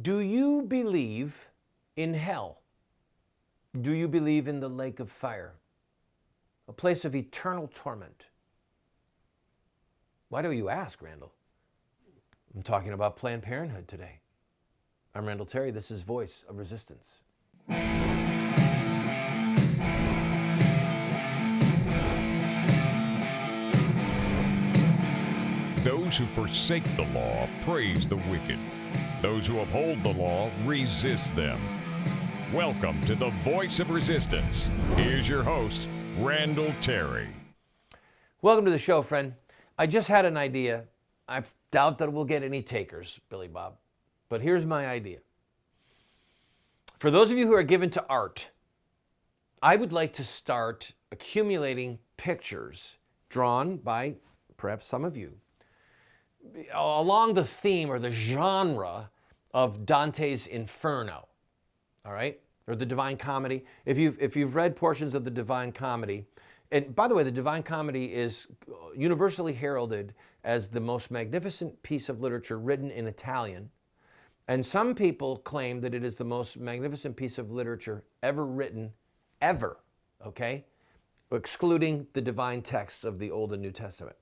Do you believe in hell? Do you believe in the lake of fire? A place of eternal torment? Why do you ask, Randall? I'm talking about Planned Parenthood today. I'm Randall Terry. This is Voice of Resistance. Those who forsake the law praise the wicked. Those who uphold the law resist them. Welcome to the Voice of Resistance. Here's your host, Randall Terry. Welcome to the show, friend. I just had an idea. I doubt that we'll get any takers, Billy Bob. But here's my idea. For those of you who are given to art, I would like to start accumulating pictures drawn by perhaps some of you along the theme or the genre of Dante's Inferno, all right, or the Divine Comedy. If you've read portions of the Divine Comedy, and by the way, the Divine Comedy is universally heralded as the most magnificent piece of literature written in Italian, and some people claim that it is the most magnificent piece of literature ever written, ever, okay, excluding the divine texts of the Old and New Testament.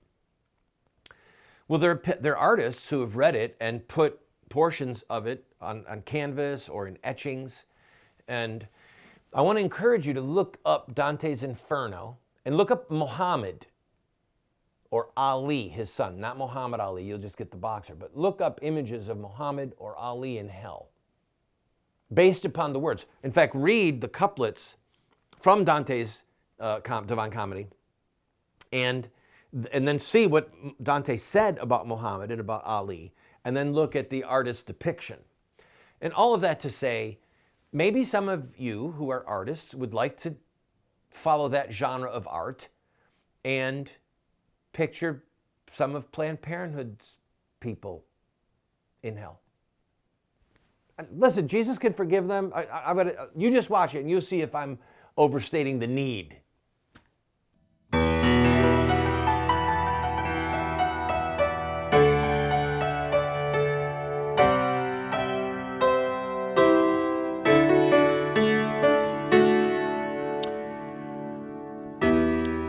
Well, there are artists who have read it and put portions of it on canvas or in etchings. And I want to encourage you to look up Dante's Inferno and look up Muhammad or Ali, his son. Not Muhammad Ali, you'll just get the boxer. But look up images of Muhammad or Ali in hell based upon the words. In fact, read the couplets from Dante's Divine Comedy and then see what Dante said about Muhammad and about Ali, and then look at the artist's depiction. And all of that to say, maybe some of you who are artists would like to follow that genre of art and picture some of Planned Parenthood's people in hell. Listen, Jesus can forgive them. You just watch it and you'll see if I'm overstating the need.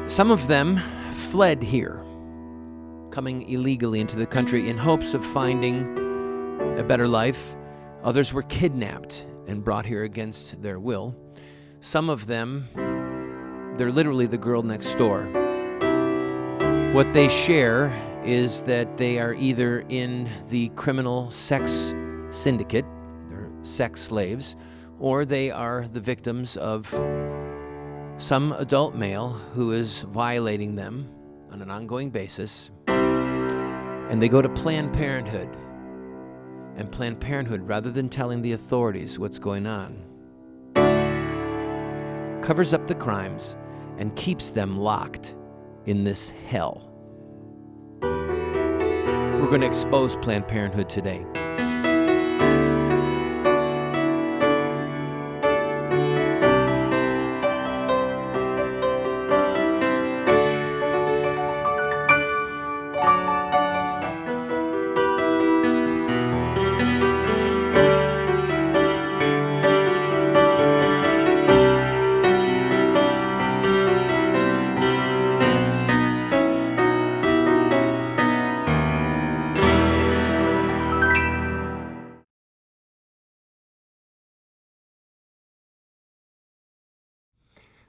Some of them fled here, coming illegally into the country in hopes of finding a better life. Others were kidnapped and brought here against their will. Some of them, they're literally the girl next door. What they share is that they are either in the criminal sex syndicate, they're sex slaves, or they are the victims of some adult male who is violating them on an ongoing basis, and they go to Planned Parenthood. And Planned Parenthood, rather than telling the authorities what's going on, covers up the crimes and keeps them locked in this hell. We're going to expose Planned Parenthood today.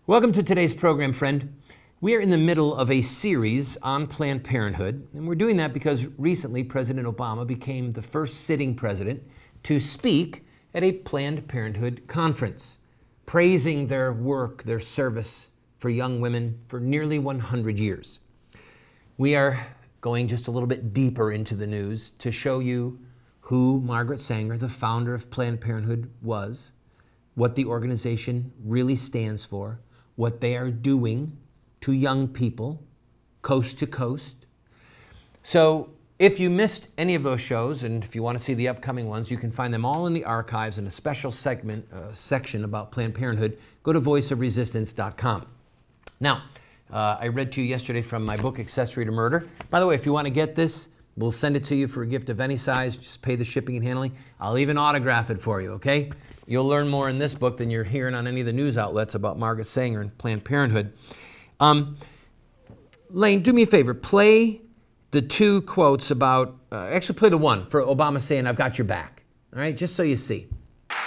Welcome to today's program, friend. We are in the middle of a series on Planned Parenthood, and we're doing that because recently President Obama became the first sitting president to speak at a Planned Parenthood conference, praising their work, their service for young women for nearly 100 years. We are going just a little bit deeper into the news to show you who Margaret Sanger, the founder of Planned Parenthood, was, what the organization really stands for, what they are doing to young people, coast to coast. So if you missed any of those shows, and if you want to see the upcoming ones, you can find them all in the archives in a special section about Planned Parenthood. Go to voiceofresistance.com. Now, I read to you yesterday from my book, Accessory to Murder. By the way, if you want to get this, We'll send it to you for a gift of any size. Just pay the shipping and handling. I'll even autograph it for you, okay? You'll learn more in this book than you're hearing on any of the news outlets about Margaret Sanger and Planned Parenthood. Lane, do me a favor. Play the two quotes about, actually play the one for Obama saying, "I've got your back." All right, just so you see.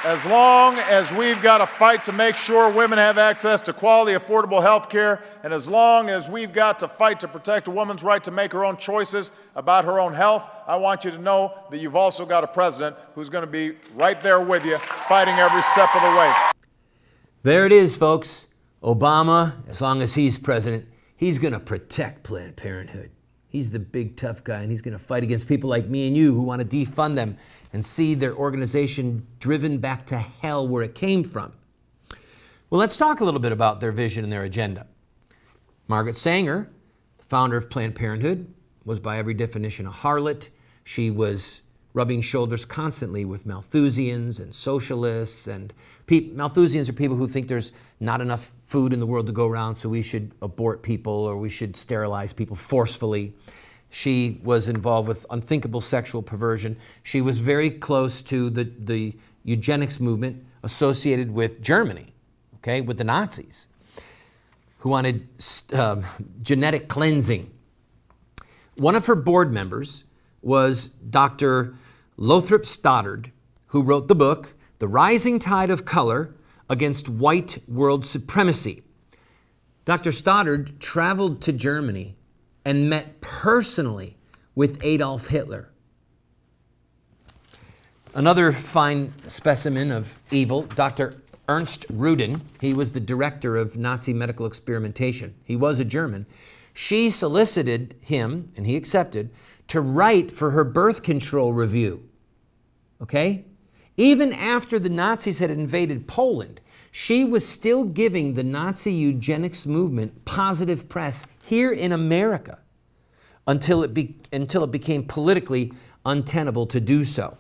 As long as we've got to fight to make sure women have access to quality, affordable health care, and as long as we've got to fight to protect a woman's right to make her own choices about her own health, I want you to know that you've also got a president who's going to be right there with you, fighting every step of the way. There it is, folks. Obama, as long as he's president, he's going to protect Planned Parenthood. He's the big tough guy, and he's going to fight against people like me and you who want to defund them and see their organization driven back to hell where it came from. Well, let's talk a little bit about their vision and their agenda. Margaret Sanger, the founder of Planned Parenthood, was by every definition a harlot. She was rubbing shoulders constantly with Malthusians and socialists. And Malthusians are people who think there's not enough food in the world to go around, so we should abort people or we should sterilize people forcefully. She was involved with unthinkable sexual perversion. She was very close to the eugenics movement associated with Germany, okay, with the Nazis, who wanted genetic cleansing. One of her board members was Dr. Lothrop Stoddard, who wrote the book, The Rising Tide of Color Against White World Supremacy. Dr. Stoddard traveled to Germany and met personally with Adolf Hitler. Another fine specimen of evil, Dr. Ernst Rudin, he was the director of Nazi medical experimentation. He was a German. She solicited him, and he accepted, to write for her birth control review. Okay? Even after the Nazis had invaded Poland, she was still giving the Nazi eugenics movement positive press here in America until it became politically untenable to do so.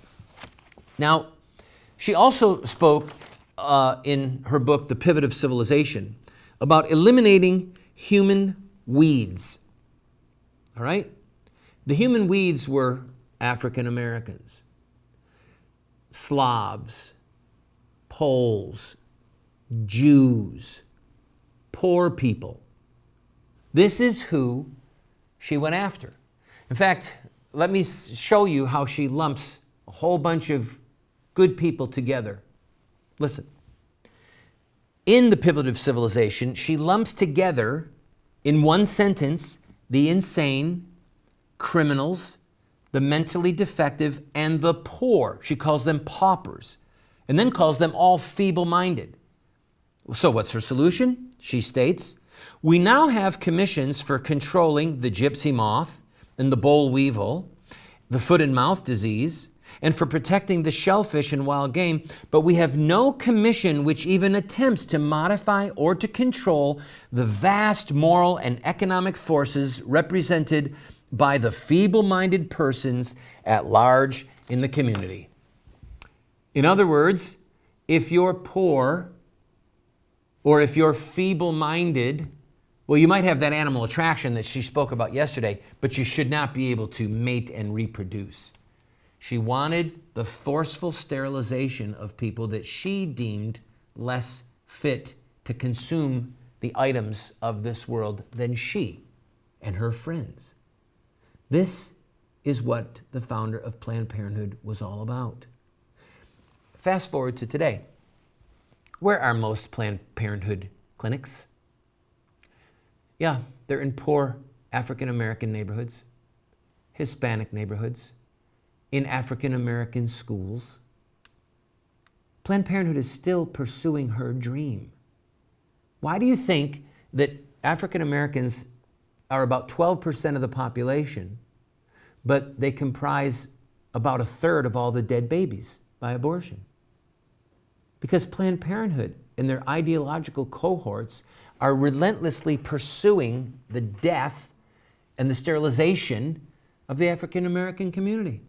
Now, she also spoke in her book, The Pivot of Civilization, about eliminating human weeds. All right? The human weeds were African Americans, Slavs, Poles, Jews, poor people. This is who she went after. In fact, let me show you how she lumps a whole bunch of good people together. Listen. In The Pivot of Civilization, she lumps together in one sentence the insane, criminals, the mentally defective, and the poor. She calls them paupers, and then calls them all feeble-minded. So what's her solution? She states, we now have commissions for controlling the gypsy moth and the boll weevil, the foot and mouth disease, and for protecting the shellfish and wild game, but we have no commission which even attempts to modify or to control the vast moral and economic forces represented by the feeble-minded persons at large in the community. In other words, if you're poor or if you're feeble-minded, well, you might have that animal attraction that she spoke about yesterday, but you should not be able to mate and reproduce. She wanted the forceful sterilization of people that she deemed less fit to consume the items of this world than she and her friends. This is what the founder of Planned Parenthood was all about. Fast forward to today. Where are most Planned Parenthood clinics? Yeah, they're in poor African American neighborhoods, Hispanic neighborhoods, in African American schools. Planned Parenthood is still pursuing her dream. Why do you think that African Americans are about 12% of the population, but they comprise about a third of all the dead babies by abortion? Because Planned Parenthood and their ideological cohorts are relentlessly pursuing the death and the sterilization of the African American community.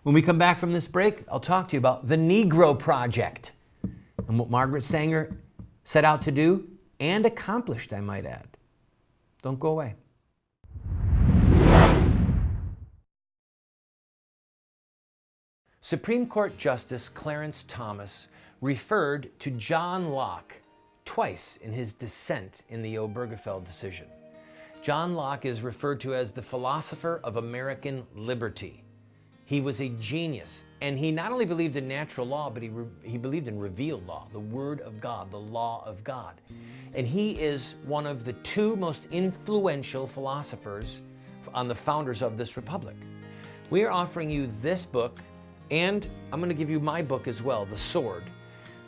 When we come back from this break, I'll talk to you about the Negro Project and what Margaret Sanger set out to do and accomplished, I might add. Don't go away. Supreme Court Justice Clarence Thomas referred to John Locke twice in his dissent in the Obergefell decision. John Locke is referred to as the philosopher of American liberty. He was a genius, and he not only believed in natural law, but he believed in revealed law, the Word of God, the law of God. And he is one of the two most influential philosophers on the founders of this republic. We are offering you this book, and I'm going to give you my book as well, The Sword.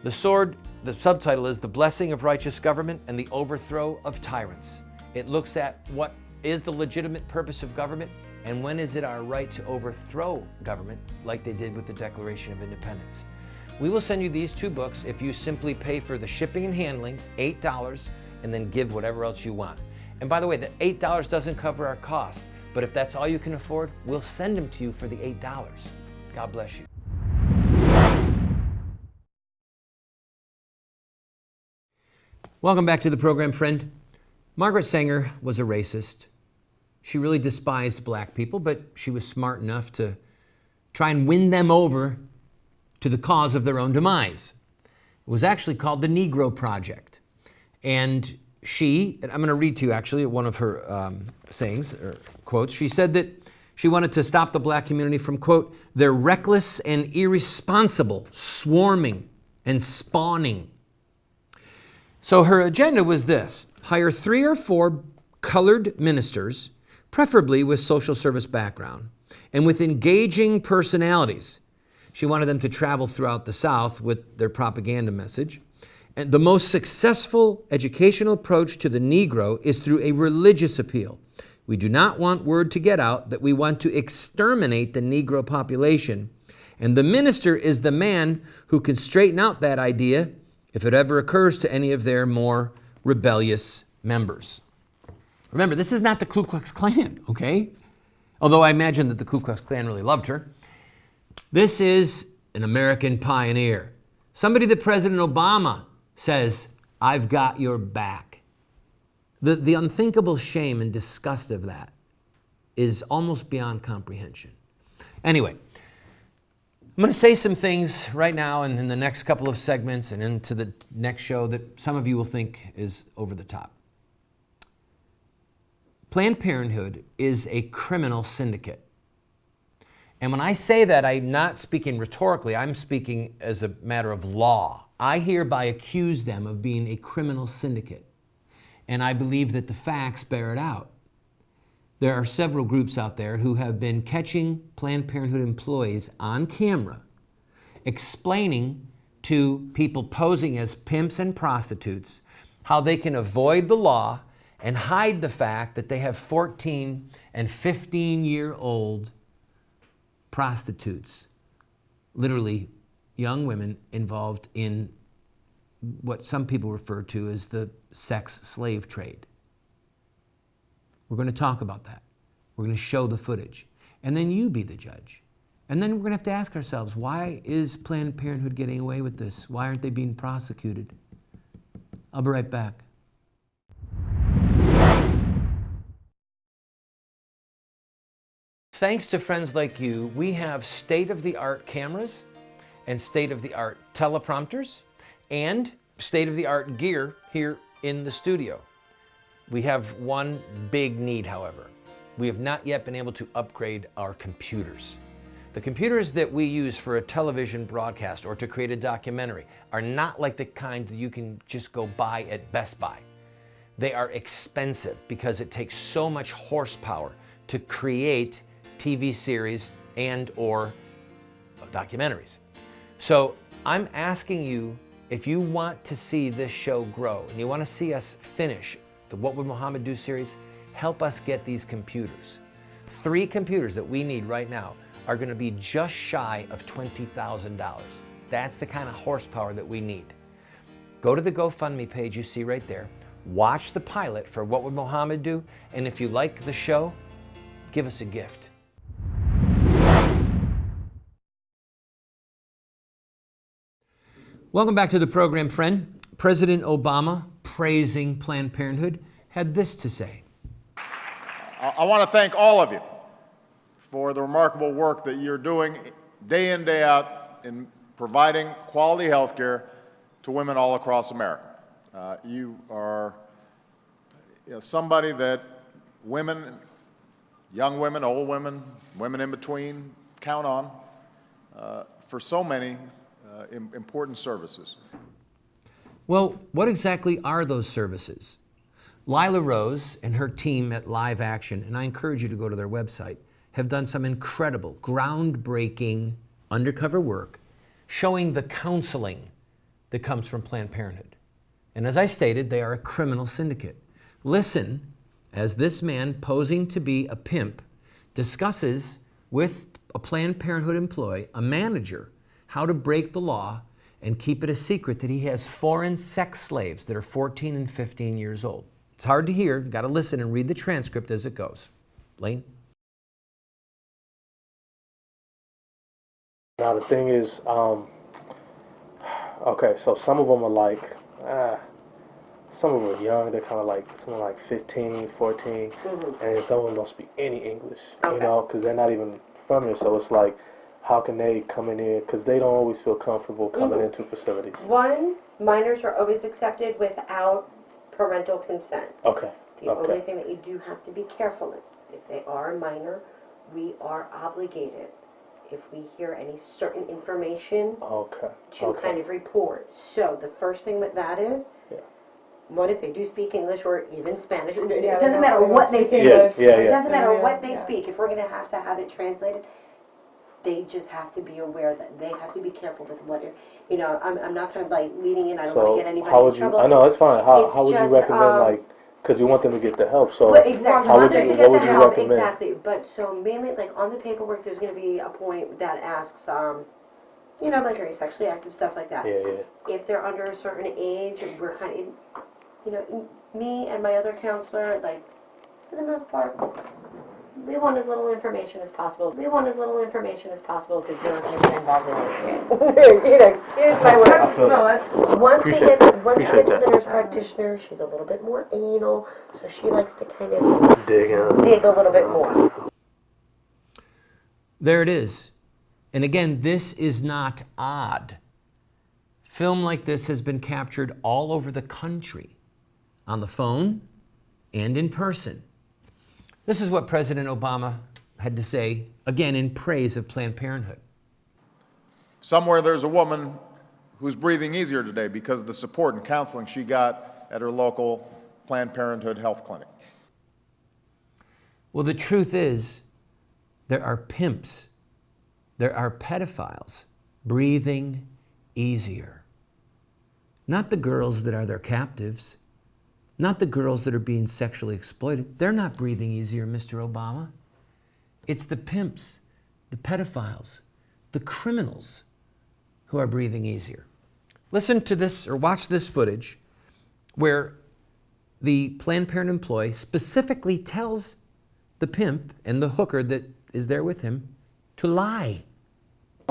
The Sword, the subtitle is The Blessing of Righteous Government and the Overthrow of Tyrants. It looks at what is the legitimate purpose of government and when is it our right to overthrow government like they did with the Declaration of Independence. We will send you these two books if you simply pay for the shipping and handling, $8, and then give whatever else you want. And by the way, the $8 doesn't cover our cost, but if that's all you can afford, we'll send them to you for the $8. God bless you. Welcome back to the program, friend. Margaret Sanger was a racist. She really despised black people, but she was smart enough to try and win them over to the cause of their own demise. It was actually called the Negro Project. And I'm going to read to you actually one of her sayings or quotes. She said that she wanted to stop the black community from, quote, their reckless and irresponsible swarming and spawning. So her agenda was this: hire 3 or 4 colored ministers, preferably with social service background, and with engaging personalities. She wanted them to travel throughout the South with their propaganda message. And the most successful educational approach to the Negro is through a religious appeal. We do not want word to get out that we want to exterminate the Negro population. And the minister is the man who can straighten out that idea if it ever occurs to any of their more rebellious members. Remember, this is not the Ku Klux Klan, okay? Although I imagine that the Ku Klux Klan really loved her. This is an American pioneer. Somebody that President Obama says, I've got your back. The unthinkable shame and disgust of that is almost beyond comprehension. Anyway, I'm going to say some things right now and in the next couple of segments and into the next show that some of you will think is over the top. Planned Parenthood is a criminal syndicate. And when I say that, I'm not speaking rhetorically, I'm speaking as a matter of law. I hereby accuse them of being a criminal syndicate. And I believe that the facts bear it out. There are several groups out there who have been catching Planned Parenthood employees on camera, explaining to people posing as pimps and prostitutes how they can avoid the law and hide the fact that they have 14 and 15-year-old prostitutes, literally young women involved in what some people refer to as the sex slave trade. We're going to talk about that. We're going to show the footage. And then you be the judge. And then we're going to have to ask ourselves, why is Planned Parenthood getting away with this? Why aren't they being prosecuted? I'll be right back. Thanks to friends like you, we have state-of-the-art cameras and state-of-the-art teleprompters and state-of-the-art gear here in the studio. We have one big need, however. We have not yet been able to upgrade our computers. The computers that we use for a television broadcast or to create a documentary are not like the kind that you can just go buy at Best Buy. They are expensive because it takes so much horsepower to create TV series and or documentaries. So I'm asking you, if you want to see this show grow and you want to see us finish the What Would Muhammad Do series, help us get these computers. 3 computers that we need right now are going to be just shy of $20,000. That's the kind of horsepower that we need. Go to the GoFundMe page you see right there. Watch the pilot for What Would Muhammad Do? And if you like the show, give us a gift. Welcome back to the program, friend. President Obama, praising Planned Parenthood, had this to say. I want to thank all of you for the remarkable work that you're doing day in, day out in providing quality health care to women all across America. You are somebody that women, young women, old women, women in between, count on for so many important services. Well, what exactly are those services? Lila Rose and her team at Live Action, and I encourage you to go to their website, have done some incredible, groundbreaking undercover work showing the counseling that comes from Planned Parenthood. And as I stated, they are a criminal syndicate. Listen as this man posing to be a pimp discusses with a Planned Parenthood employee, a manager, how to break the law and keep it a secret that he has foreign sex slaves that are 14 and 15 years old. It's hard to hear. You've got to listen and read the transcript as it goes. Lane? Now the thing is, okay, so some of them are like, some of them are young. They're kind of like, some are like 15, 14, and some of them don't speak any English, you know, because they're not even from here. So it's like, how can they come in here? Because they don't always feel comfortable coming into facilities. One, minors are always accepted without parental consent. Okay. The only thing that you do have to be careful is, if they are a minor, we are obligated, if we hear any certain information, to kind of report. So the first thing with that is, one, if they do speak English or even Spanish, it doesn't matter what they speak. It doesn't matter what they speak. If we're going to have it translated, they just have to be aware that they have to be careful with what, you know, I'm not kind of like leading in, I don't want to get anybody in trouble. I know, it's fine. How would you recommend, like, because we want them to get the help, so exactly. how would you recommend? Exactly, but so mainly, like, on the paperwork, there's going to be a point that asks, you know, like, are you sexually active, stuff like that. If they're under a certain age, we're kind of, you know, me and my other counselor, like, for the most part, we want as little information as possible. We want as little information as possible because we're not going to get involved in this shit. You know, excuse my word. No, that's once we get to the nurse practitioner, she's a little bit more anal, so she likes to kind of dig a little bit more. There it is. And again, this is not odd. Film like this has been captured all over the country, on the phone and in person. This is what President Obama had to say, again, in praise of Planned Parenthood. Somewhere there's a woman who's breathing easier today because of the support and counseling she got at her local Planned Parenthood health clinic. Well, the truth is, there are pimps, there are pedophiles breathing easier. Not the girls that are their captives, not the girls that are being sexually exploited. They're not breathing easier, Mr. Obama. It's the pimps, the pedophiles, the criminals who are breathing easier. Listen to this or watch this footage where the Planned Parenthood employee specifically tells the pimp and the hooker that is there with him to lie.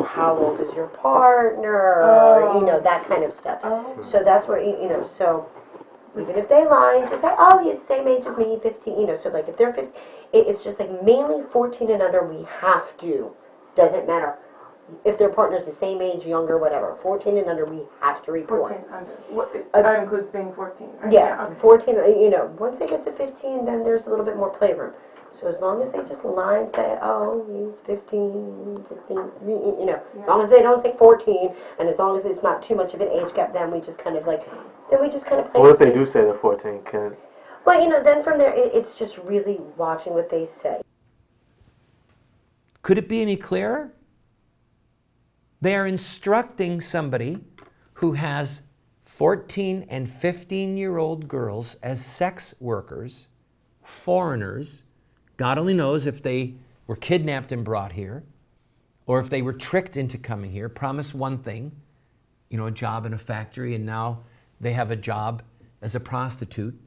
How old is your partner? You know, that kind of stuff. So that's where, you know, so even if they lie and just say, oh, he's the same age as me, 15, you know, so like if they're 15, it's just like mainly 14 and under, we have to, doesn't matter. If their partner's the same age, younger, whatever, 14 and under, we have to report. 14 under. That includes being 14. Right? Yeah, Okay. 14, you know, once they get to 15, then there's a little bit more playroom. So as long as they just lie and say, oh, he's 15, 16, you know, as long as they don't say 14, and as long as it's not too much of an age gap, then we just kind of like, then we just kind of play. What if they do say they're 14? Can? Well, you know, then from there, it's just really watching what they say. Could it be any clearer? They are instructing somebody who has 14 and 15-year-old girls as sex workers, foreigners. God only knows if they were kidnapped and brought here, or if they were tricked into coming here, promised one thing, you know, a job in a factory, and now they have a job as a prostitute.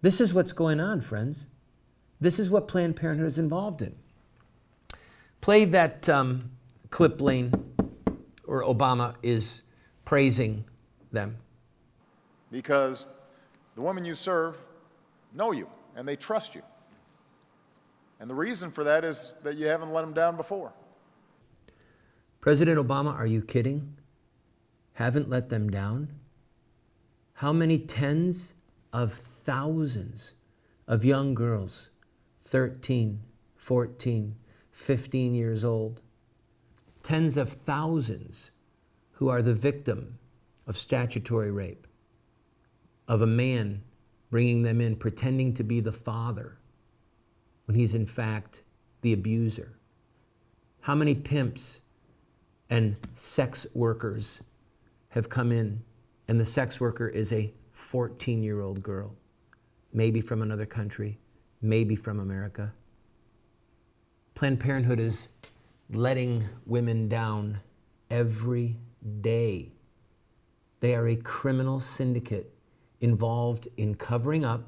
This is what's going on, friends. This is what Planned Parenthood is involved in. Play that clip, Lane, where Obama is praising them. Because the women you serve know you and they trust you. And the reason for that is that you haven't let them down before. President Obama, are you kidding? Haven't let them down? How many tens of thousands of young girls, 13, 14, 15 years old, tens of thousands who are the victim of statutory rape, of a man bringing them in, pretending to be the father when he's in fact the abuser? How many pimps and sex workers have come in and the sex worker is a 14-year-old girl, maybe from another country, maybe from America? Planned Parenthood is letting women down every day. They are a criminal syndicate involved in covering up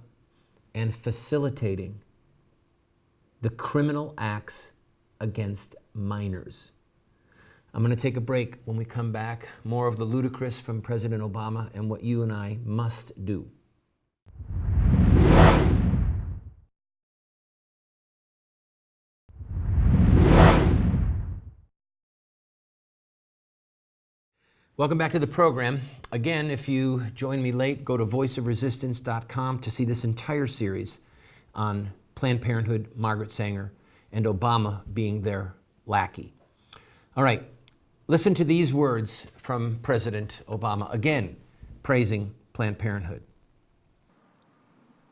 and facilitating the criminal acts against minors. I'm going to take a break. When we come back, more of the ludicrous from President Obama and what you and I must do. Welcome back to the program. Again, if you join me late, go to voiceofresistance.com to see this entire series on Planned Parenthood, Margaret Sanger, and Obama being their lackey. All right, listen to these words from President Obama, again, praising Planned Parenthood.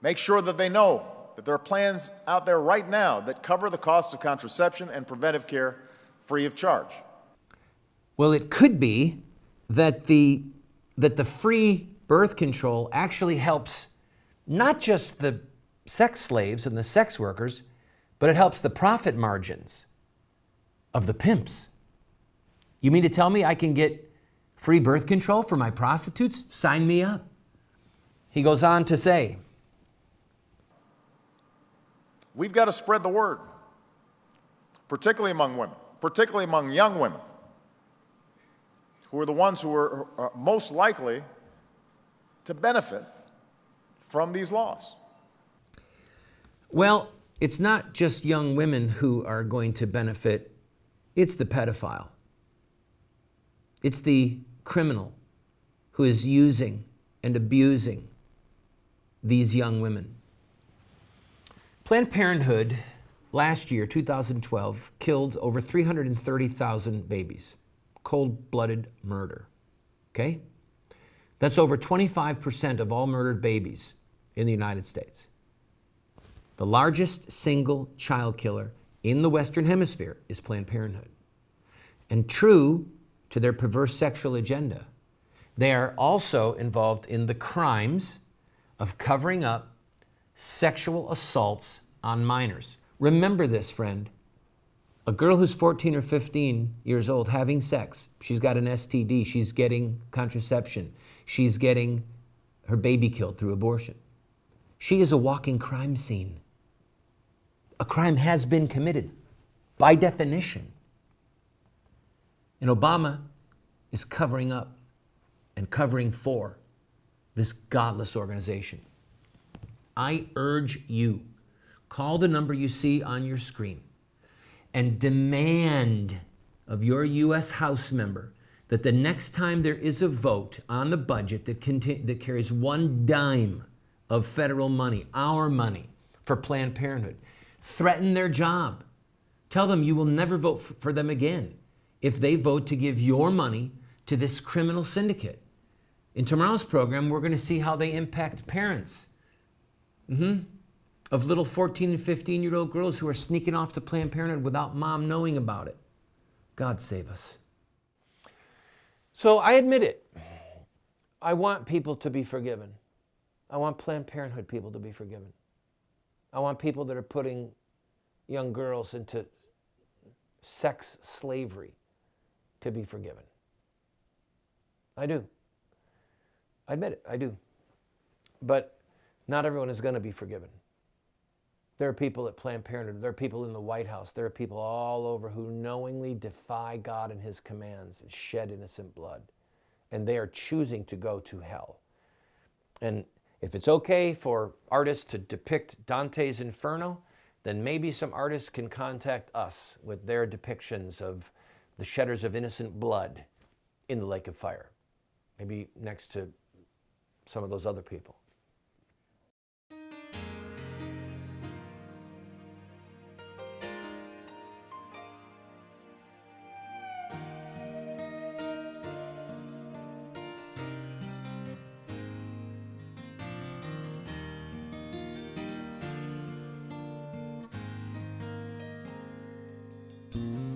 Make sure that they know that there are plans out there right now that cover the cost of contraception and preventive care free of charge. Well, it could be that the free birth control actually helps not just the sex slaves and the sex workers, but it helps the profit margins of the pimps. You mean to tell me I can get free birth control for my prostitutes? Sign me up. He goes on to say, we've got to spread the word, particularly among women, particularly among young women, who are the ones who are most likely to benefit from these laws. Well, it's not just young women who are going to benefit, it's the pedophile. It's the criminal who is using and abusing these young women. Planned Parenthood last year, 2012, killed over 330,000 babies. Cold-blooded murder, okay? That's over 25% of all murdered babies in the United States. The largest single child killer in the Western Hemisphere is Planned Parenthood. And true to their perverse sexual agenda, they are also involved in the crimes of covering up sexual assaults on minors. Remember this, friend. A girl who's 14 or 15 years old having sex, she's got an STD, she's getting contraception, she's getting her baby killed through abortion. She is a walking crime scene. A crime has been committed by definition. And Obama is covering up and covering for this godless organization. I urge you, call the number you see on your screen and demand of your U.S. House member that the next time there is a vote on the budget that carries one dime of federal money, our money, for Planned Parenthood, threaten their job. Tell them you will never vote for them again if they vote to give your money to this criminal syndicate. In tomorrow's program, we're going to see how they impact parents of little 14 and 15-year-old girls who are sneaking off to Planned Parenthood without mom knowing about it. God save us. So I admit it. I want people to be forgiven. I want Planned Parenthood people to be forgiven. I want people that are putting young girls into sex slavery to be forgiven. I do. I admit it, I do. But not everyone is going to be forgiven. There are people at Planned Parenthood, there are people in the White House, there are people all over who knowingly defy God and his commands and shed innocent blood. And they are choosing to go to hell. And if it's okay for artists to depict Dante's Inferno, then maybe some artists can contact us with their depictions of the shedders of innocent blood in the lake of fire. Maybe next to some of those other people. Mm-hmm.